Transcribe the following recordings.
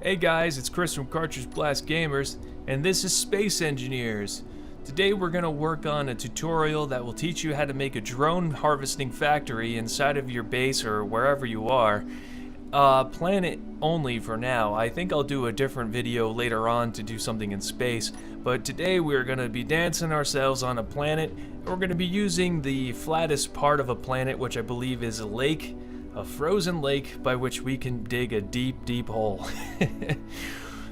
Hey guys, it's Chris from Cartridge Blast Gamers, and this is Space Engineers. Today we're going to work on a tutorial that will teach you how to make a drone harvesting factory inside of your base or wherever you are. Planet only for now. I think I'll do a different video later on to do something in space, but today we're going to be dancing ourselves on a planet. We're going to be using the flattest part of a planet, which I believe is a lake. A frozen lake by which we can dig a deep, deep hole.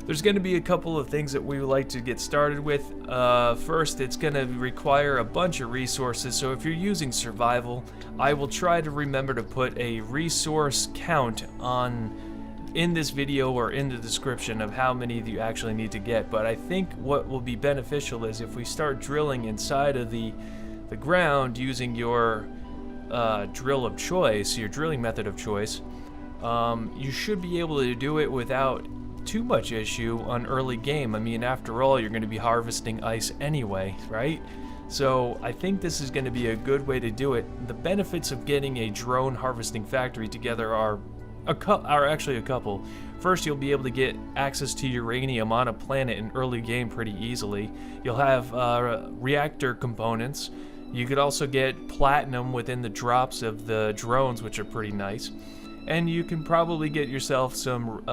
There's going to be a couple of things that we would like to get started with. First, it's going to require a bunch of resources, so if you're using survival, I will try to remember to put a resource count in this video or in the description of how many you actually need to get. But I think what will be beneficial is if we start drilling inside of the ground using your drill of choice, your drilling method of choice, you should be able to do it without too much issue on early game. I mean, after all, you're going to be harvesting ice anyway, right? So I think this is going to be a good way to do it. The benefits of getting a drone harvesting factory together are actually a couple. First, you'll be able to get access to uranium on a planet in early game pretty easily. You'll have reactor components. You could also get platinum within the drops of the drones, which are pretty nice. And you can probably get yourself some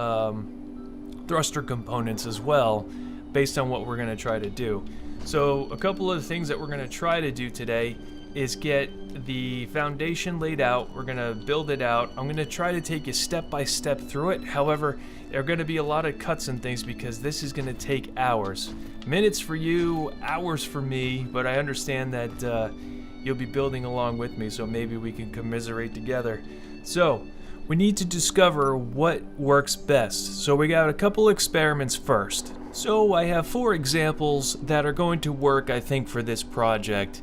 thruster components as well, based on what we're going to try to do. So a couple of the things that we're going to try to do today is get the foundation laid out. We're going to build it out. I'm going to try to take you step by step through it. However, there are going to be a lot of cuts and things because this is going to take hours. Minutes for you, hours for me, but I understand that you'll be building along with me, so maybe we can commiserate together. So, we need to discover what works best. So we got a couple experiments first. So I have 4 examples that are going to work, I think, for this project.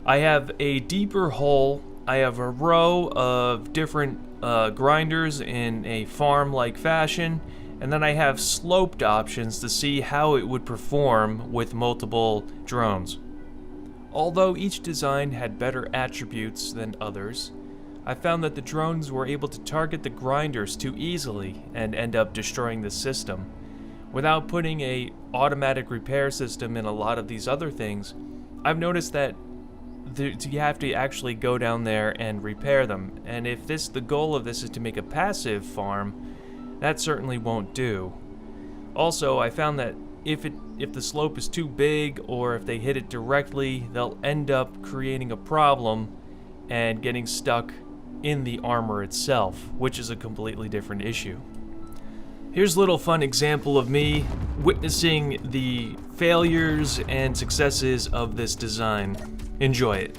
I have a deeper hole. I have a row of different grinders in a farm-like fashion. And then I have sloped options to see how it would perform with multiple drones. Although each design had better attributes than others, I found that the drones were able to target the grinders too easily and end up destroying the system. Without putting an automatic repair system in a lot of these other things, I've noticed that you have to actually go down there and repair them. And if the goal of this is to make a passive farm, that certainly won't do. Also, I found that if the slope is too big or if they hit it directly, they'll end up creating a problem and getting stuck in the armor itself, which is a completely different issue. Here's a little fun example of me witnessing the failures and successes of this design. Enjoy it.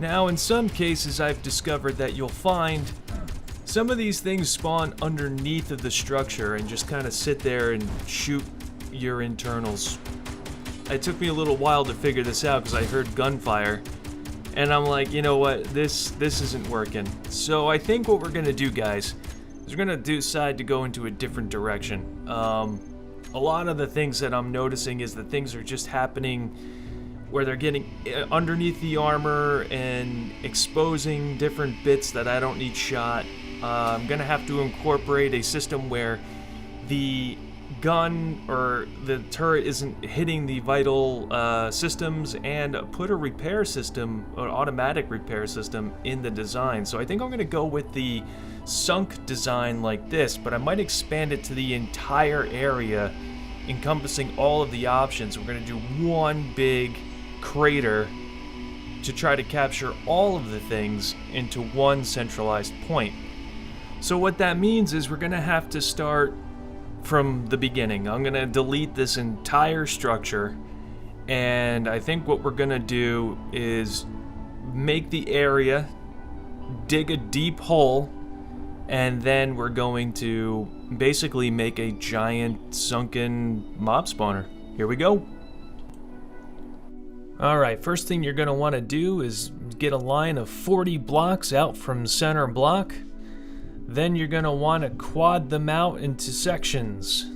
Now, in some cases, I've discovered that you'll find some of these things spawn underneath of the structure and just kind of sit there and shoot your internals. It took me a little while to figure this out because I heard gunfire, and I'm like, you know what, this isn't working. So I think what we're gonna do, guys, is we're gonna decide to go into a different direction. A lot of the things that I'm noticing is that things are just happening where they're getting underneath the armor and exposing different bits that I don't need shot. I'm gonna have to incorporate a system where the gun or the turret isn't hitting the vital systems, and put a repair system, an automatic repair system, in the design. So I think I'm gonna go with the sunk design like this, but I might expand it to the entire area, encompassing all of the options. We're gonna do one big crater to try to capture all of the things into one centralized point. So what that means is we're gonna have to start from the beginning. I'm gonna delete this entire structure, and I think what we're gonna do is make the area, dig a deep hole, and then we're going to basically make a giant sunken mob spawner. Here we go. Alright, first thing you're going to want to do is get a line of 40 blocks out from center block. Then you're going to want to quad them out into sections.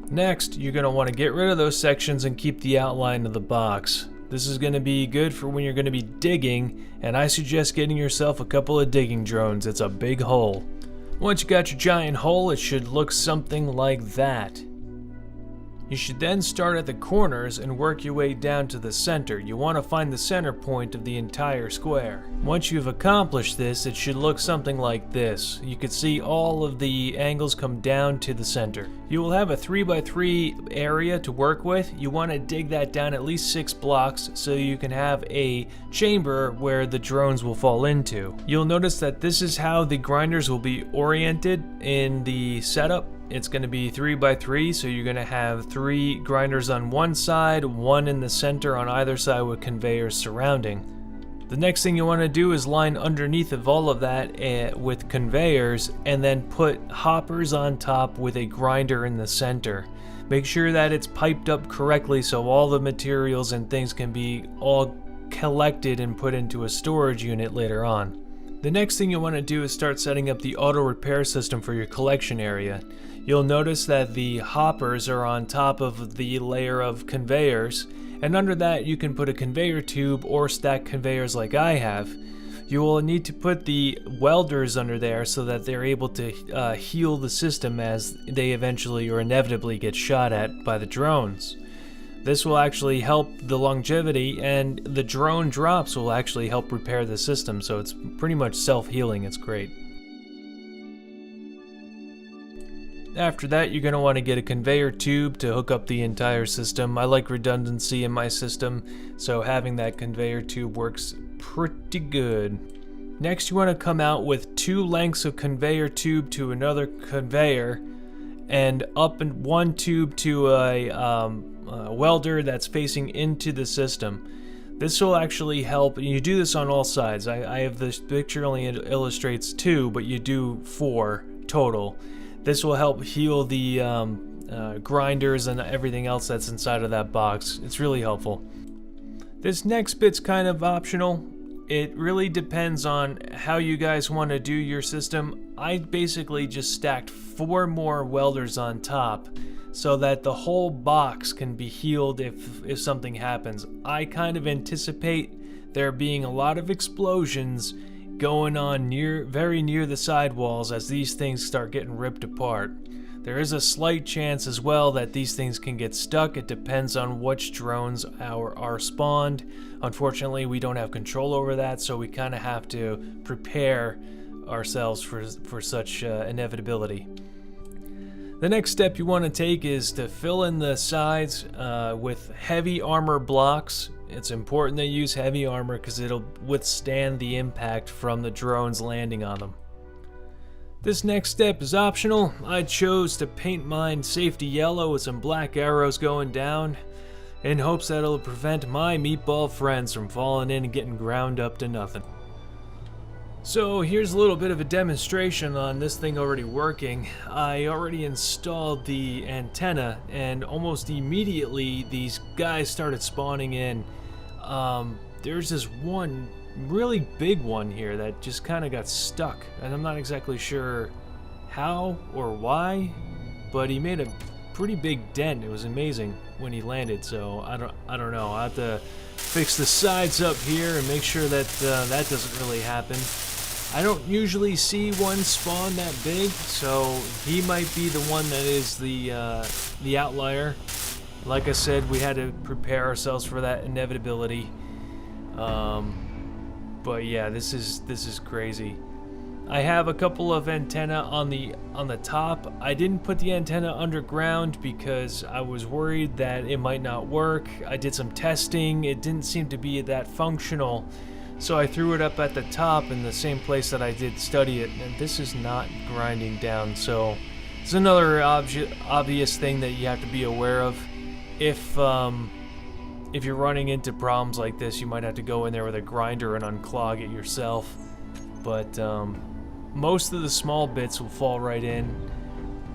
Next, you're going to want to get rid of those sections and keep the outline of the box. This is going to be good for when you're going to be digging, and I suggest getting yourself a couple of digging drones. It's a big hole. Once you got your giant hole, it should look something like that. You should then start at the corners and work your way down to the center. You want to find the center point of the entire square. Once you've accomplished this, it should look something like this. You can see all of the angles come down to the center. You will have a 3x3 area to work with. You want to dig that down at least 6 blocks so you can have a chamber where the drones will fall into. You'll notice that this is how the grinders will be oriented in the setup. It's going to be 3x3, so you're going to have 3 grinders on one side, 1 in the center on either side with conveyors surrounding. The next thing you want to do is line underneath of all of that with conveyors, and then put hoppers on top with a grinder in the center. Make sure that it's piped up correctly so all the materials and things can be all collected and put into a storage unit later on. The next thing you want to do is start setting up the auto repair system for your collection area. You'll notice that the hoppers are on top of the layer of conveyors, and under that you can put a conveyor tube or stack conveyors like I have. You will need to put the welders under there so that they're able to heal the system as they eventually or inevitably get shot at by the drones. This will actually help the longevity, and the drone drops will actually help repair the system, so it's pretty much self-healing. It's great. After that, you're going to want to get a conveyor tube to hook up the entire system. I like redundancy in my system, so having that conveyor tube works pretty good. Next, you want to come out with 2 lengths of conveyor tube to another conveyor, and up in 1 tube to a welder that's facing into the system. This will actually help, and you do this on all sides. I have this picture only illustrates 2, but you do 4 total. This will help heal the grinders and everything else that's inside of that box. It's really helpful. This next bit's kind of optional. It really depends on how you guys want to do your system. I basically just stacked 4 more welders on top so that the whole box can be healed if something happens. I kind of anticipate there being a lot of explosions going on very near the sidewalls as these things start getting ripped apart. There is a slight chance as well that these things can get stuck. It depends on which drones are spawned. Unfortunately, we don't have control over that, so we kind of have to prepare ourselves for such inevitability. The next step you want to take is to fill in the sides with heavy armor blocks. It's important to use heavy armor because it'll withstand the impact from the drones landing on them. This next step is optional. I chose to paint mine safety yellow with some black arrows going down. in hopes that it'll prevent my meatball friends from falling in and getting ground up to nothing. So here's a little bit of a demonstration on this thing already working. I already installed the antenna, and almost immediately these guys started spawning in. There's this one really big one here that just kind of got stuck, and I'm not exactly sure how or why, but he made a pretty big dent. It was amazing when he landed, so I don't know. I'll have to fix the sides up here and make sure that that doesn't really happen. I don't usually see one spawn that big, so he might be the one that is the outlier. Like I said, we had to prepare ourselves for that inevitability. But yeah, this is crazy. I have a couple of antenna on the top. I didn't put the antenna underground because I was worried that it might not work. I did some testing. It didn't seem to be that functional. So I threw it up at the top in the same place that I did study it, and this is not grinding down. So it's another obvious thing that you have to be aware of. If you're running into problems like this, you might have to go in there with a grinder and unclog it yourself. But most of the small bits will fall right in.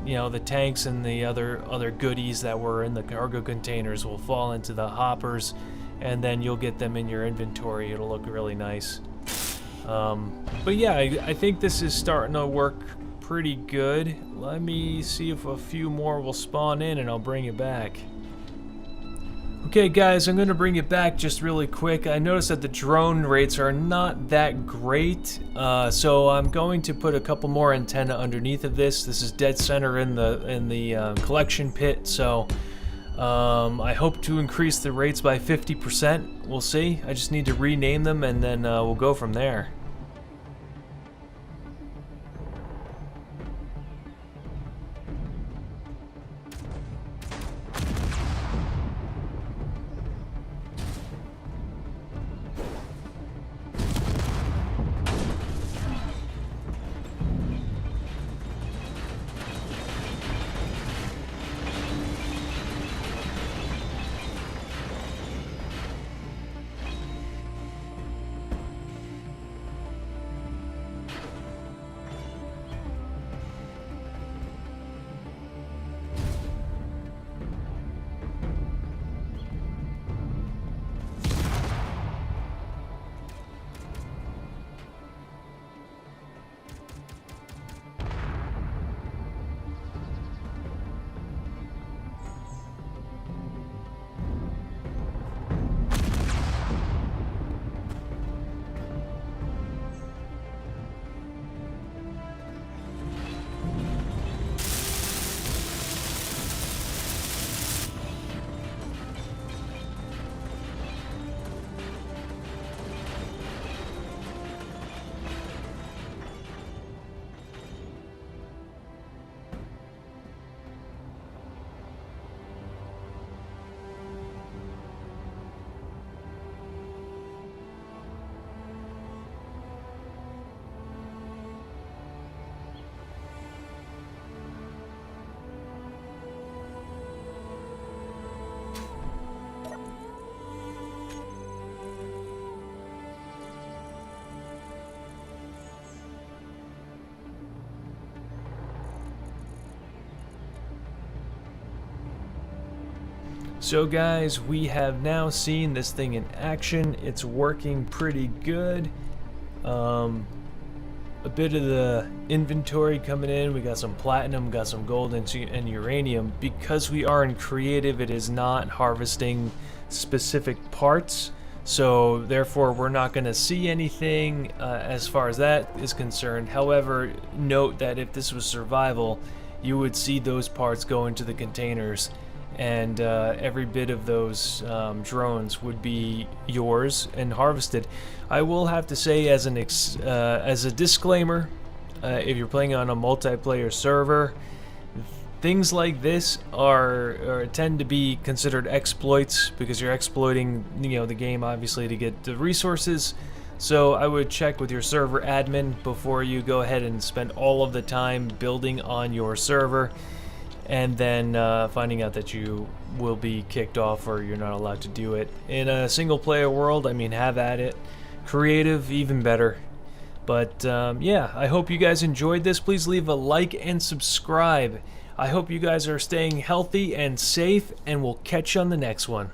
You know, the tanks and the other goodies that were in the cargo containers will fall into the hoppers, and then you'll get them in your inventory. It'll look really nice. But yeah, I think this is starting to work pretty good. Let me see if a few more will spawn in and I'll bring it back. Okay guys, I'm going to bring it back just really quick. I noticed that the drone rates are not that great, so I'm going to put a couple more antenna underneath of this. This is dead center in the collection pit, so I hope to increase the rates by 50%. We'll see. I just need to rename them, and then we'll go from there. So guys, we have now seen this thing in action. It's working pretty good. A bit of the inventory coming in. We got some platinum, got some gold and uranium. Because we are in creative, it is not harvesting specific parts. So therefore, we're not going to see anything as far as that is concerned. However, note that if this was survival, you would see those parts go into the containers, and every bit of those drones would be yours and harvested. I will have to say, as a disclaimer, if you're playing on a multiplayer server, things like this tend to be considered exploits, because you're exploiting, the game obviously to get the resources. So I would check with your server admin before you go ahead and spend all of the time building on your server. and then finding out that you will be kicked off or you're not allowed to do it. In a single player world, I mean, have at it. Creative, even better. But yeah, I hope you guys enjoyed this. Please leave a like and subscribe. I hope you guys are staying healthy and safe, and we'll catch you on the next one.